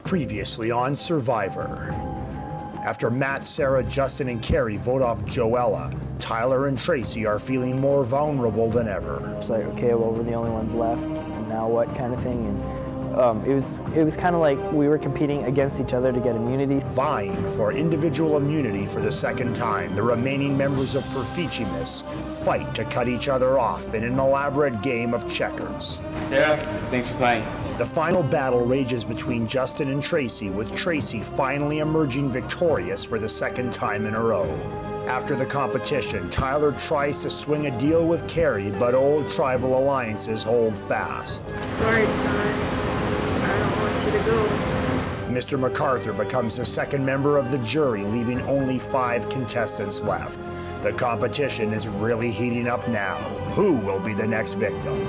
Previously on Survivor. After Matt, Sarah, Justin, and Carrie vote off Joella, Tyler and Tracy are feeling more vulnerable than ever. It's like, okay, well, we're the only ones left, and now what kind of thing? And it was kind of like we were competing against each other to get immunity. Vying for individual immunity for the second time, the remaining members of Perfichimus fight to cut each other off in an elaborate game of checkers. Sarah, thanks for playing. The final battle rages between Justin and Tracy, with Tracy finally emerging victorious for the second time in a row. After the competition, Tyler tries to swing a deal with Carrie, but old tribal alliances hold fast. Sorry, Ty. I don't want you to go. Mr. MacArthur becomes the second member of the jury, leaving only 5 contestants left. The competition is really heating up now. Who will be the next victim?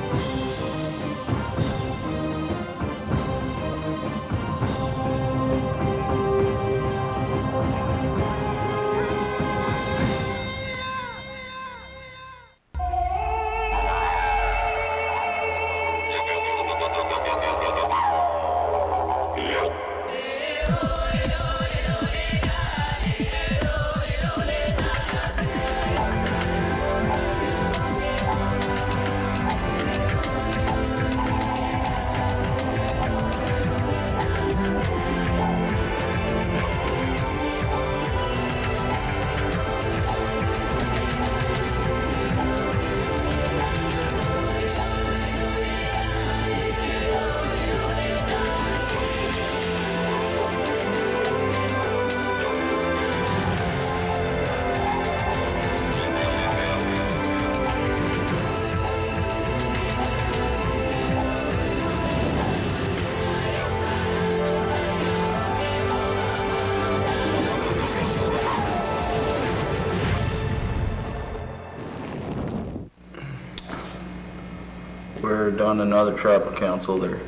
We're done another tribal council. They're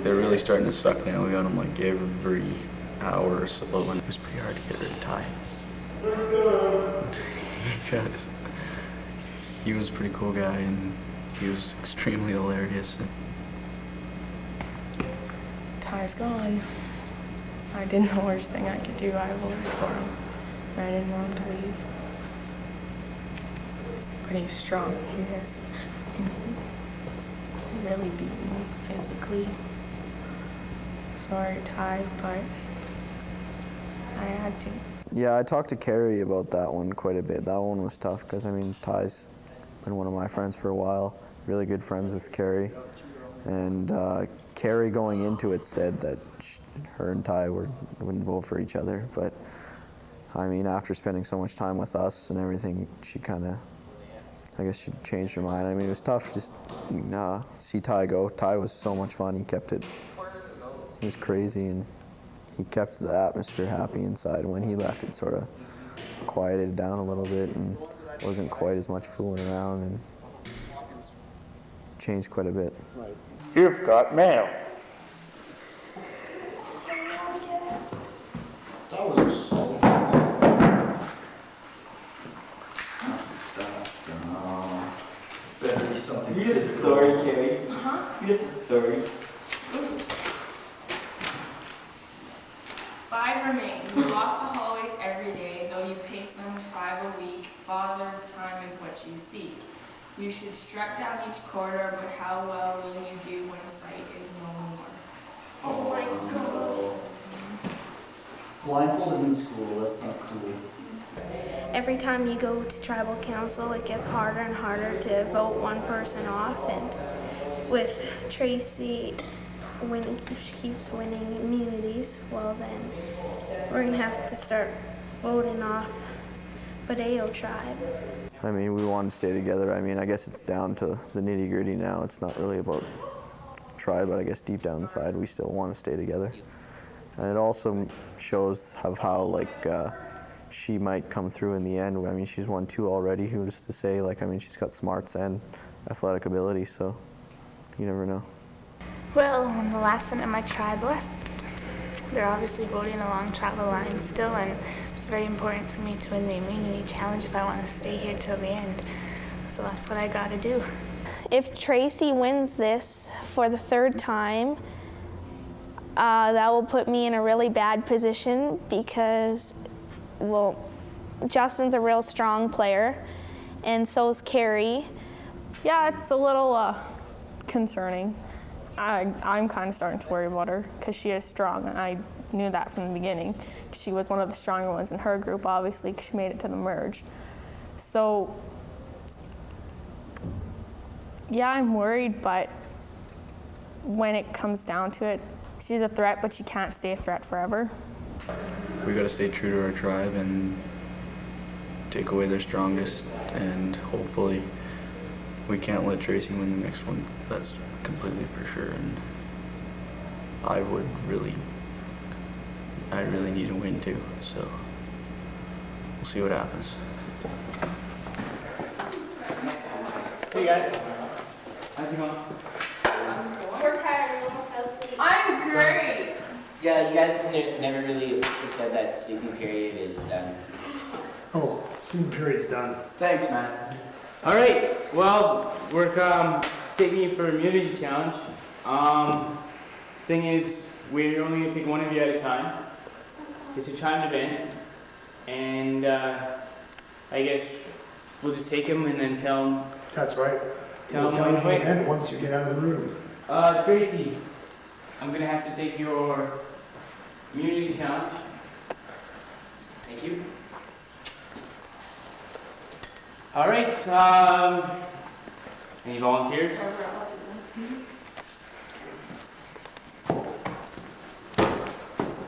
really starting to suck now. We got them like every hour or so, and it was pretty hard to get rid of Ty. Because he was a pretty cool guy and he was extremely hilarious. Ty's gone. I did the worst thing I could do. I voted for him. I didn't want him to leave. But he's strong. He has really beat me physically. Sorry, Ty, but I had to. Yeah, I talked to Carrie about that one quite a bit. That one was tough because, I mean, Ty's been one of my friends for a while. Really good friends with Carrie. And Carrie going into it said that her and Ty wouldn't vote for each other. But, I mean, after spending so much time with us and everything, she kind of, I guess she changed her mind. I mean, it was tough just see Ty go. Ty was so much fun. He kept it. It was crazy, and he kept the atmosphere happy inside. And when he left, it sort of quieted down a little bit and wasn't quite as much fooling around, and changed quite a bit. You've got mail. You did the story, Carrie. You did the story. 5 remain. You walk the hallways every day, though you pace them 5 a week. Father, time is what you seek. You should strut down each corridor, but how well will you do when sight is no more? Oh my God. Blindfolded in school, that's not cool. Every time you go to tribal council, it gets harder and harder to vote one person off, and with Tracy winning, if she keeps winning immunities, well then we're gonna have to start voting off Badeo tribe. I mean, we want to stay together. I mean, I guess it's down to the nitty-gritty now. It's not really about tribe, but I guess deep down inside we still want to stay together. And it also shows how like she might come through in the end. I mean, she's won 2 already. Who's to say? Like, I mean, she's got smarts and athletic ability, so you never know. Well, when the last one in my tribe left, they're obviously voting along tribal lines still, and it's very important for me to win the immunity challenge if I want to stay here till the end. So that's what I got to do. If Tracy wins this for the 3rd time, that will put me in a really bad position because, well, Justin's a real strong player, and so is Carrie. Yeah, it's a little concerning. I'm kind of starting to worry about her because she is strong, and I knew that from the beginning. She was one of the stronger ones in her group, obviously, because she made it to the merge. So, yeah, I'm worried, but when it comes down to it, she's a threat, but she can't stay a threat forever. We got to stay true to our tribe and take away their strongest, and hopefully we can't let Tracy win the next one. That's completely for sure. And I really need a win too. So we'll see what happens. Hey guys, how's it going? We're tired, we almost fell asleep. I'm great. Yeah, you guys never really officially said that sleeping period is done. Oh, sleeping period's done. Thanks, man. All right, well, we're taking you for immunity challenge. Thing is, we're only gonna take one of you at a time. It's a timed event, and I guess we'll just take him and then tell him. That's right. Tell We'll tell you him. the event once you get out of the room. Tracy, I'm gonna have to take your immunity challenge. Thank you. All right. Any volunteers?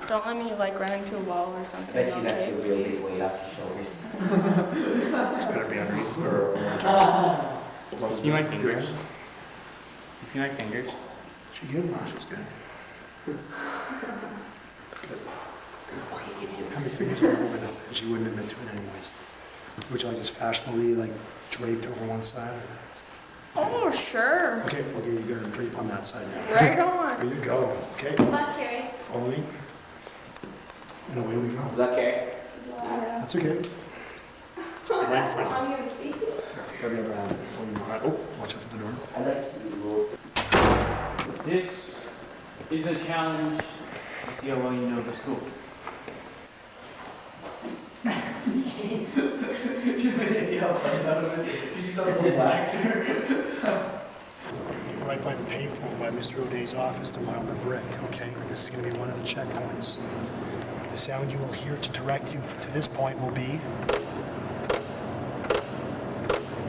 Don't let me run into a wall or I something. bet you that's okay, a real big please? weight off your shoulders. It's better be underneath or See my fingers? You see my fingers? She good, Marsha's good. Good. How many fingers are over now? She wouldn't admit to it anyways. Would you like this fashionably draped over one side? Oh, sure. Okay, you gotta drape on that side now. Right on. There you go. Okay, Good luck, Carrie. follow me. And away we go. Good luck, Carrie. That's okay. Right in front. I'm gonna speak. Grab the other hand. Oh, watch out for the door. I'd like to see the rules. This is a challenge to see how well you know the school. Right by the payphone by Mr. O'Day's office to mile the brick, okay? This is gonna be one of the checkpoints. The sound you will hear to direct you to this point will be...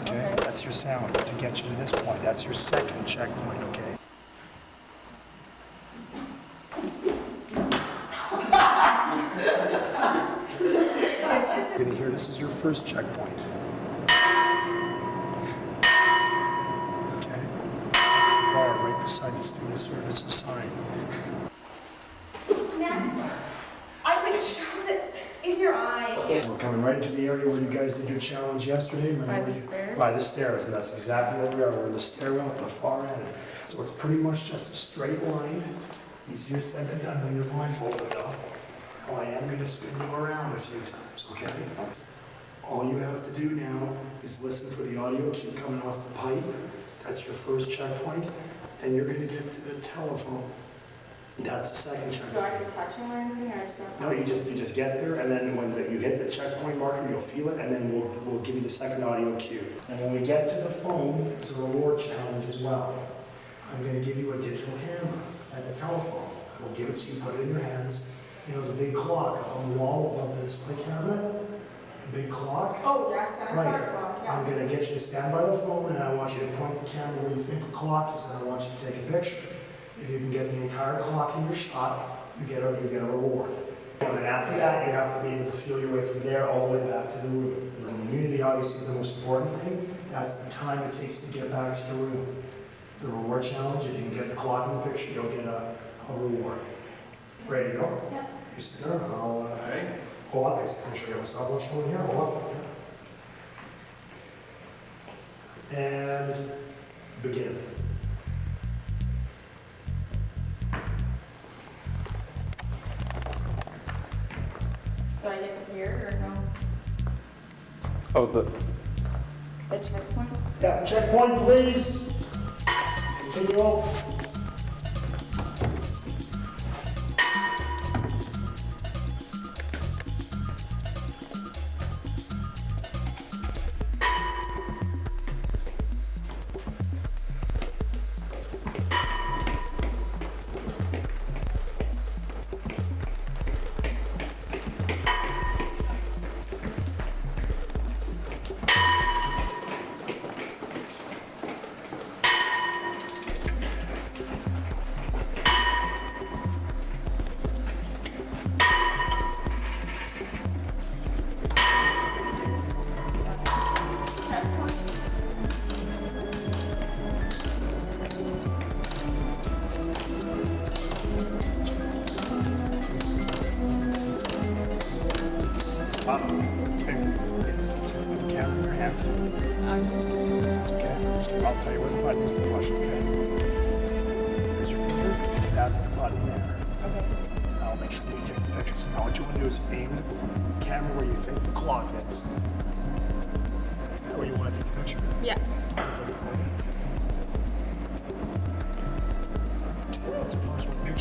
Okay, that's your sound to get you to this point. That's your second checkpoint, okay? You're gonna hear this is your first checkpoint. Okay? That's the bar right beside the student services sign. Now, I would shove this in your eye. We're coming right into the area where you guys did your challenge yesterday. Remember By where the you- stairs? By the stairs, and that's exactly where we are. We're in the stairwell at the far end. So it's pretty much just a straight line. Easier said than done when you're blindfolded though. Now I am gonna spin you around a few times, okay? All you have to do now is listen for the audio cue coming off the pipe. That's your first checkpoint. Then you're gonna get to the telephone. That's the second checkpoint. Do I have to touch him or anything, or just not? No, you just get there, and then when you hit the checkpoint marker, you'll feel it, and then we'll give you the second audio cue. And when we get to the phone, there's a reward challenge as well. I'm gonna give you a digital camera at the telephone. I will give it to you, put it in your hands. You know, the big clock on the wall above the display cabinet, the big clock. Oh, yes, that Right. clock, I'm yeah. gonna get you to stand by the phone, and I want you to point the camera where you think the clock is, and I want you to take a picture. If you can get the entire clock in your shot, you get a reward. And then after that, you have to be able to feel your way from there all the way back to the room. The immunity obviously is the most important thing. That's the time it takes to get back to the room. The reward challenge, if you can get the clock in the picture, you'll get a reward. Ready to go? Yep. You spin it, and I'll, All right. hold on, I'm sure you have a stopwatch going here, hold on. Yeah. And begin. Do I get to hear or no? Oh, the checkpoint? Yeah, checkpoint, please. Continue.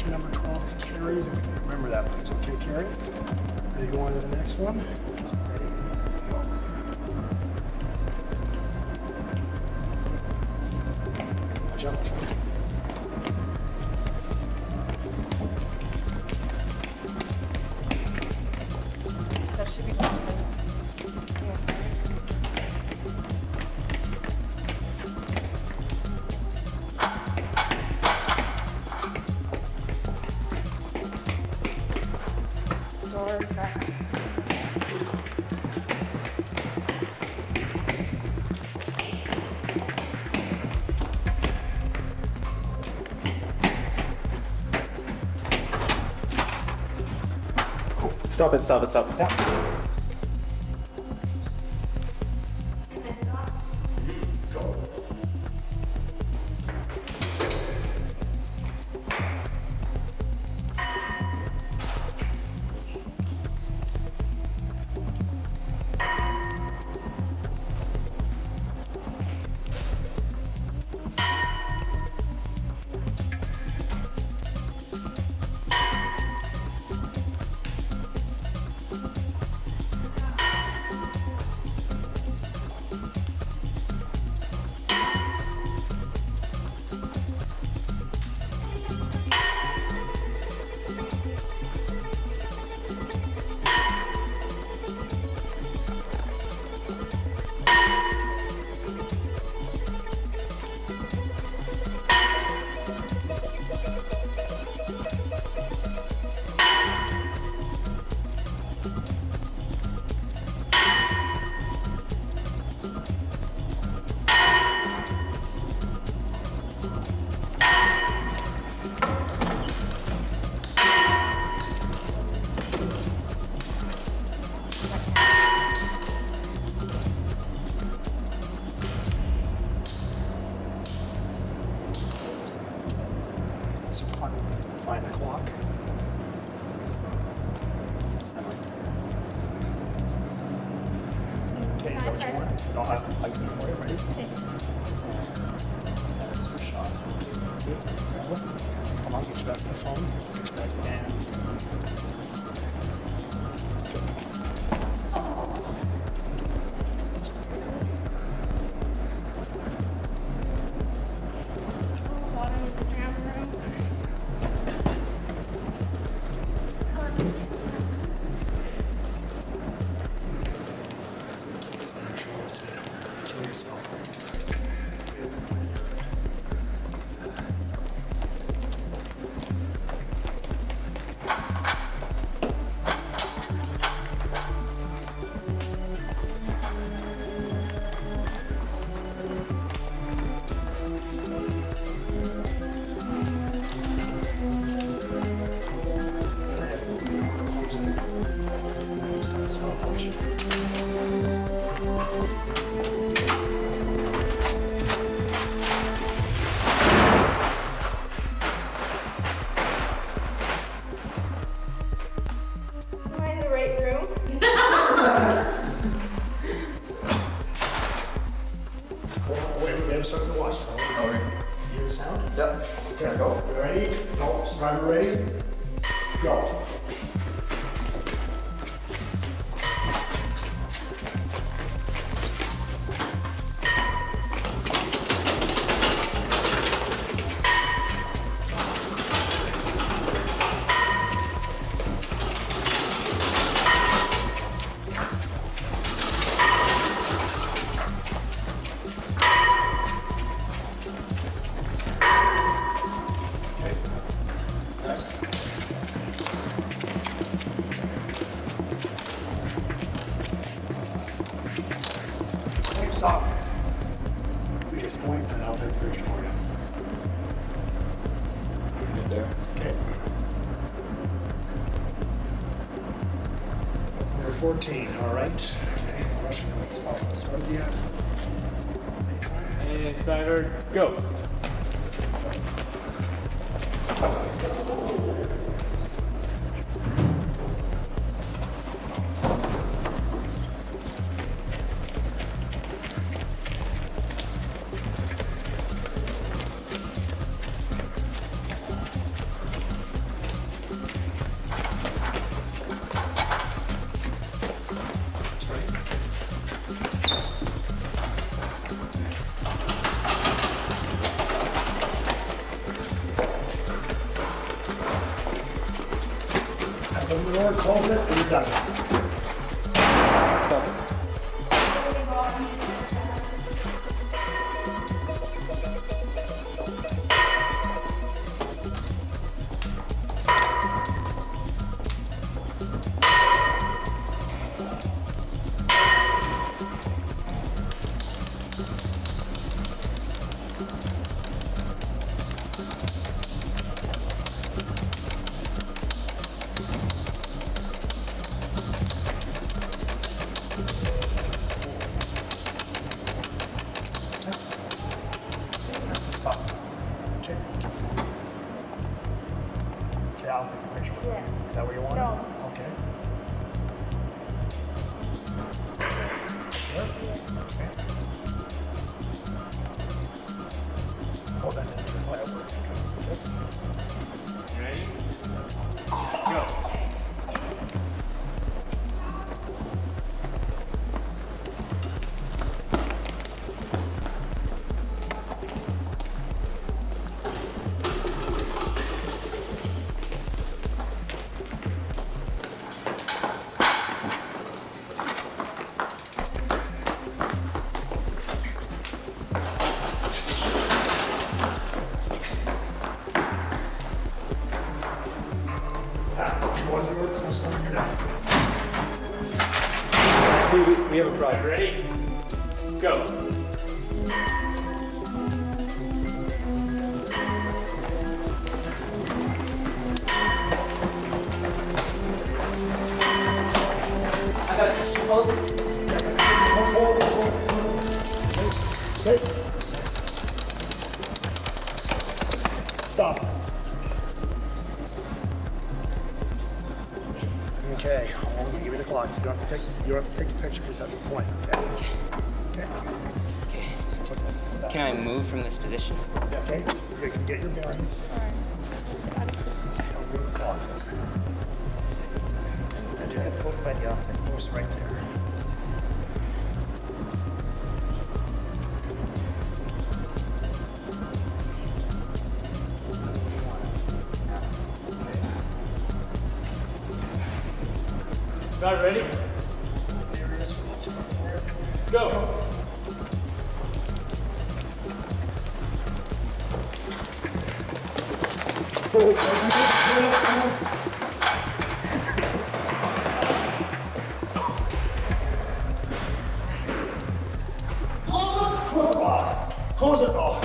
competition number 12 is Carrie's. If we can remember that, please. Okay, Carrie? Ready to go on to the next one? Ready? Go. Watch out. That should be fun. Doors that. Stop it, stop it, stop it. Yeah. So find the clock. It's that right there. Okay, is that what you want? I'll have to plug it for you. Ready? That's your shot. Come on, get you back to the phone. Get you back down. Kill yourself. Am I in the right room? Wait, we have something to watch. You hear the sound? Yep. Okay, go. You ready? No. Driver ready? Go. Okay, stop. We just point and I'll take the picture for you. Good there. Okay. That's number 14, all right. Okay, Russian, stop. Start again. And timer, go. When the Lord calls it, you're done. Stop. Stop. Okay. Okay, I'll take a picture. Yeah. Is that what you want? No. Okay. Okay. Hold that in your play over. Okay. You ready? Go. We have a project. Ready? Go. I got it. Suppose. Okay. Stop. Okay, I'm going to give you the clock. You don't have to take the picture just at the point. Okay. Can I move from this position? Okay, just so you can get your bearings. Just tell me where the clock is. Just post by the office. Post right there. Got it, ready? Go. Close it though.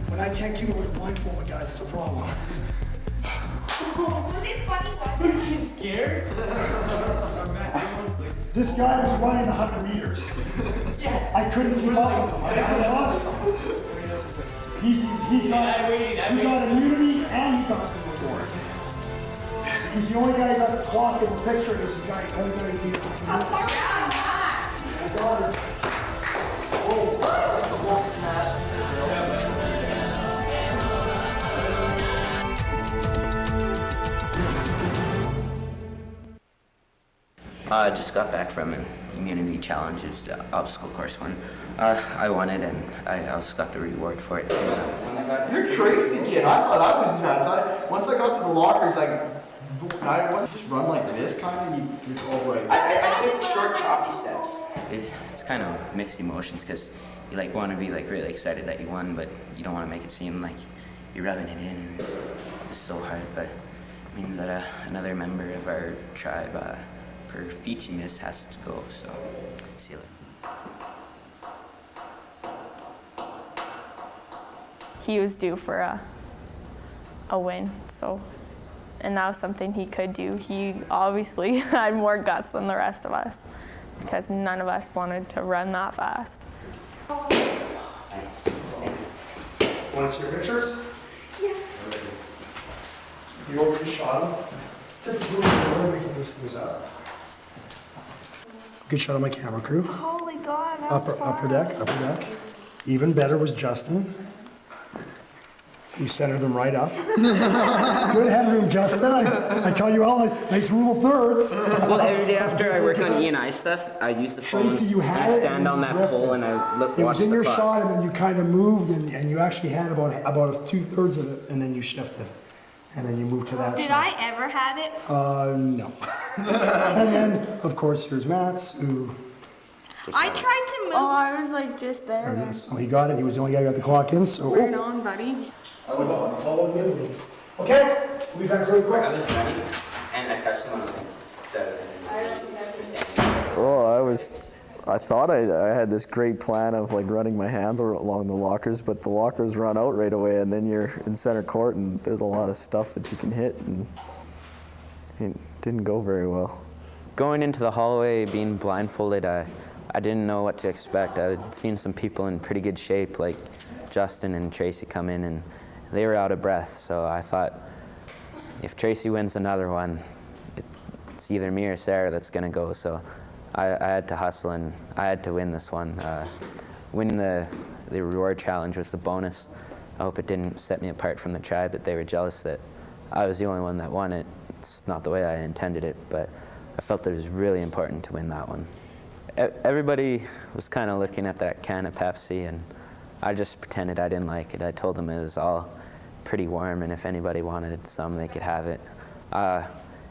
When I can't keep it with a blindfolded guy, there's a problem. He's scared? This guy was running 100 meters. I couldn't keep up with him. I lost him. He got immunity and he got the reward. He's the only guy who got the clock in the picture. This is the guy, only guy who beat him. I got it. I just got back from an immunity challenge. It was the obstacle course one. I won it, and I also got the reward for it. You're crazy, kid. I thought I was nuts. Once I got to the lockers, I wasn't just run like this, kind of. It's all right. I took short, choppy steps. It's kind of mixed emotions because you want to be really excited that you won, but you don't want to make it seem like you're rubbing it in. It's just so hard, but it means that another member of our tribe, for feachiness, has to go. So, see you later. He was due for a win, so, and that was something he could do. He obviously had more guts than the rest of us because none of us wanted to run that fast. Want to see your pictures? Yeah. You already shot him? Just a little making these things up. Good shot of my camera crew. Holy God, that was Upper deck. Even better was Justin. You centered them right up. Good headroom, Justin. I tell you all, nice rule of thirds. Well, every day after I work on E&I stuff, I use the phone. Tracy, you had I it stand and on you that drifted. pole and I watch the clock. It was in your shot, and then you kind of moved, and you actually had about 2/3 of it, and then you shifted. and then you move to that Did side. I ever have it? No. And then, of course, here's Matt's, who, I tried to move. Oh, I was like just there there. it is. Oh, he got it. He was the only guy who got the clock in, so. Right on, buddy. Okay, we'll be back really quick. I was running and I touched him on the thing. So I was I thought I had this great plan of like running my hands along the lockers, but the lockers run out right away, and then you're in center court, and there's a lot of stuff that you can hit, and it didn't go very well. Going into the hallway, being blindfolded, I didn't know what to expect. I had seen some people in pretty good shape, like Justin and Tracy come in, and they were out of breath. So I thought, if Tracy wins another one, it's either me or Sarah that's gonna go. So I had to hustle, and I had to win this one. Winning the reward challenge was the bonus. I hope it didn't set me apart from the tribe, that they were jealous that I was the only one that won it. It's not the way I intended it, but I felt that it was really important to win that one. Everybody was kind of looking at that can of Pepsi, and I just pretended I didn't like it. I told them it was all pretty warm, and if anybody wanted some, they could have it.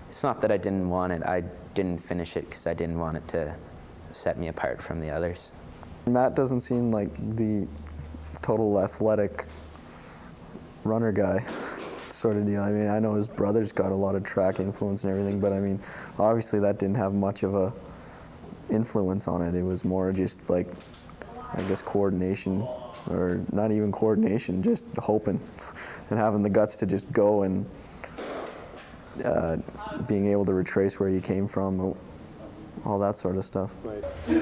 It's not that I didn't want it. I didn't finish it because I didn't want it to set me apart from the others. Matt doesn't seem like the total athletic runner guy sort of deal. I mean, I know his brother's got a lot of track influence and everything, but I mean, obviously that didn't have much of a influence on it. It was more just like, I guess, coordination, or not even coordination, just hoping and having the guts to just go, and being able to retrace where you came from, all that sort of stuff. You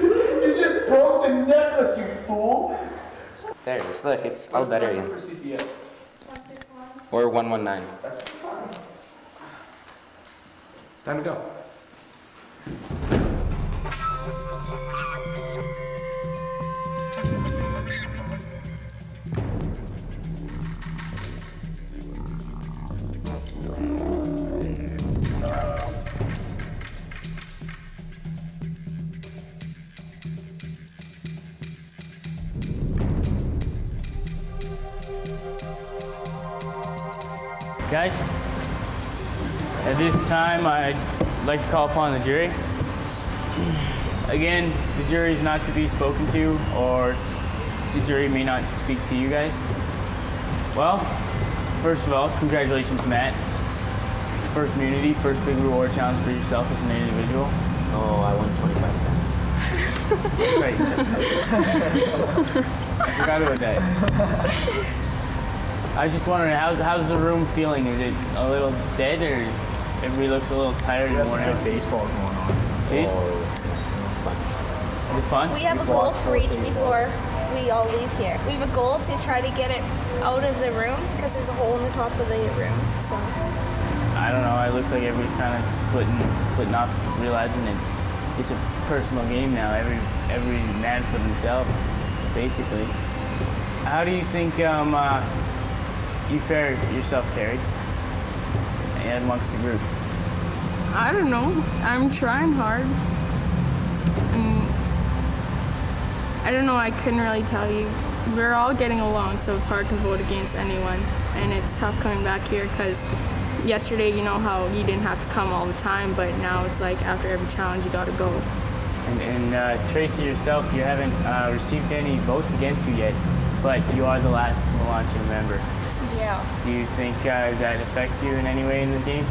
just broke the necklace, you fool! There it is. Look, it's all better again. Or 119. Time to go. Guys, at this time, I'd like to call upon the jury. Again, the jury is not to be spoken to, or the jury may not speak to you guys. Well, first of all, congratulations, Matt. First immunity, first big reward challenge for yourself as an individual. Oh, I won 25 cents. Right. Forgot about that. I was just wondering, how's the room feeling? Is it a little dead, or everybody looks a little tired and worn out? Baseball going on. Is it fun? We have a goal to reach before we all leave here. We have a goal to try to get it out of the room because there's a hole in the top of the room. So I don't know. It looks like everybody's kind of splitting off, realizing that it's a personal game now. Every man for themselves, basically. How do you think you fare yourself, Carrie, and amongst the group? I don't know. I'm trying hard. And I don't know. I couldn't really tell you. We're all getting along, so it's hard to vote against anyone. And it's tough coming back here because yesterday, you know how you didn't have to come all the time, but now it's like after every challenge, you got to go. And Tracy, yourself, you haven't received any votes against you yet, but you are the last Melancha member. Yeah. Do you think that affects you in any way in the game?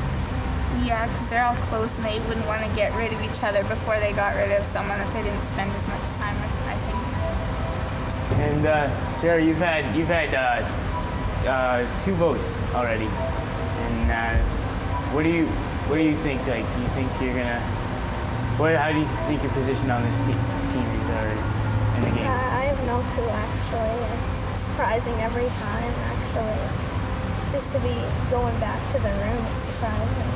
Yeah, because they're all close and they wouldn't want to get rid of each other before they got rid of someone that they didn't spend as much time with, I think. And Sarah, you've had 2 votes already. And what do you think? Like, do you think you're gonna? How do you think your position on this team is in the game? I have no clue actually. It's surprising every time actually. Just to be going back to the room, it's surprising.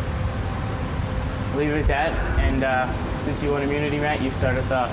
Leave it at that. And since you won immunity, Matt, you start us off.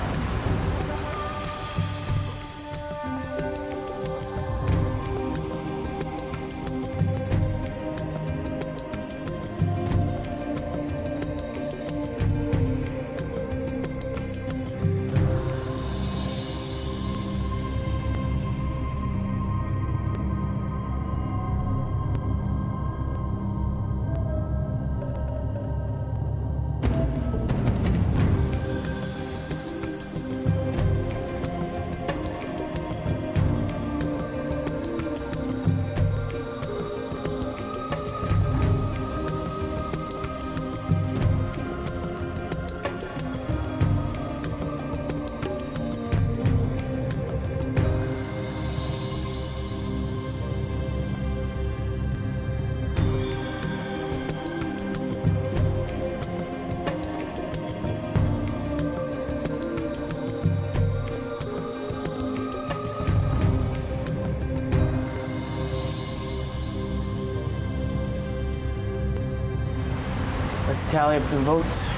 Let's tally up the votes.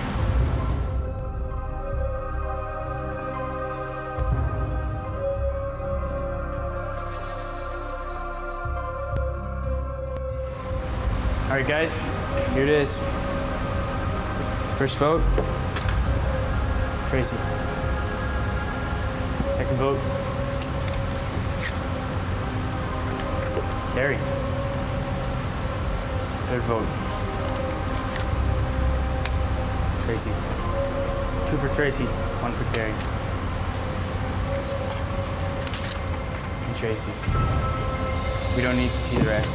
All right, guys, here it is. First vote, Tracy. Second vote, Carrie. Third vote, Tracy. 2 for Tracy, 1 for Carrie. And Tracy. We don't need to see the rest.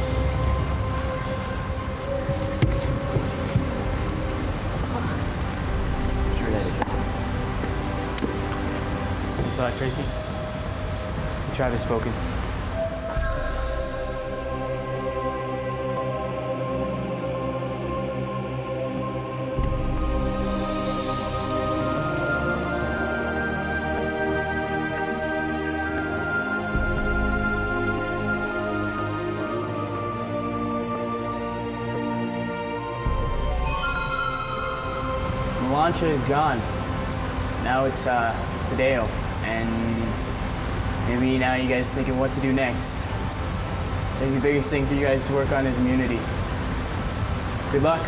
Tracy. The tribe has spoken. Melancha is gone. Now it's Tadeo. And maybe now you guys are thinking what to do next. I think the biggest thing for you guys to work on is immunity. Good luck.